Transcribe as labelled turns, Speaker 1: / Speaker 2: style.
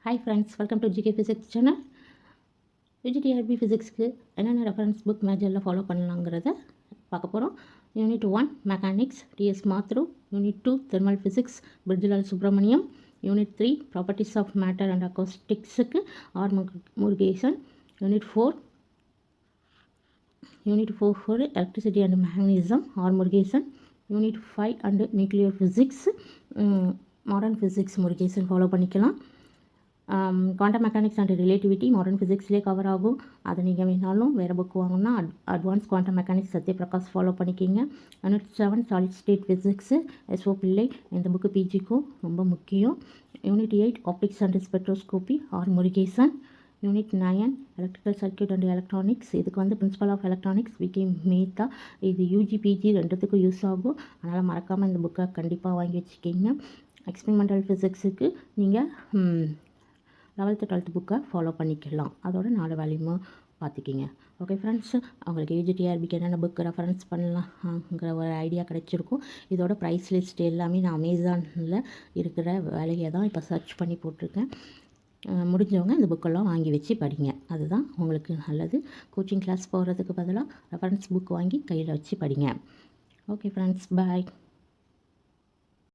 Speaker 1: Hi friends, welcome to GK physics channel. UG TRB ஃபிசிக்ஸ்க்கு என்னென்ன reference book மேஜரில் follow பண்ணலாங்கிறத பார்க்க போகிறோம். Unit 1 mechanics DS Mathur, unit 2 thermal physics Brijlal Subramaniam, unit 3 properties of matter and அக்கோஸ்டிக்ஸுக்கு R Murugesan, unit 4 for electricity and magnetism R Murugesan, unit 5 and nuclear physics modern physics Murugesan follow பண்ணிக்கலாம். Quantum mechanics and relativity மாடர்ன் ஃபிசிக்ஸ்லேயே cover ஆகும். அதை நீங்கள் வேணாலும் வேறு புக் வாங்கினா advance quantum mechanics Sathyaprakash follow பண்ணிக்கிங்க. Unit 7 solid state physics SO Pillai, இந்த புக்கு பிஜிக்கும் ரொம்ப முக்கியம். Unit 8 optics and spectroscopy R Murugesan, unit 9 electrical circuit and electronics, இதுக்கு வந்து principle of electronics VK Mehta, இது யூஜி பிஜி ரெண்டுத்துக்கும் யூஸ் ஆகும். அதனால் மறக்காமல் இந்த புக்கை கண்டிப்பாக வாங்கி வச்சுக்கிங்க. எக்ஸ்பெரிமெண்டல் ஃபிசிக்ஸுக்கு நீங்கள் 11th 12th புக்கை ஃபாலோ பண்ணிக்கலாம். அதோட 4 வேல்யூமும் பார்த்துக்கிங்க. ஓகே ஃப்ரெண்ட்ஸ், அவங்களுக்கு யூஜிடிஆர்பிக்கு என்னென்ன புக் ரெஃபரன்ஸ் பண்ணலாங்கிற ஒரு ஐடியா கிடைச்சிருக்கும். இதோட ப்ரைஸ் லிஸ்ட் எல்லாமே நான் அமேசானில் இருக்கிற வேலையை தான் இப்போ சர்ச் பண்ணி போட்டிருக்கேன். முடிஞ்சவங்க இந்த புக்கெல்லாம் வாங்கி வச்சு படிங்க, அதுதான் உங்களுக்கு நல்லது. கோச்சிங் கிளாஸ் போகிறதுக்கு பதிலாக ரெஃபரன்ஸ் புக் வாங்கி கையில் வச்சு படிங்க. ஓகே ஃப்ரெண்ட்ஸ், பாய்.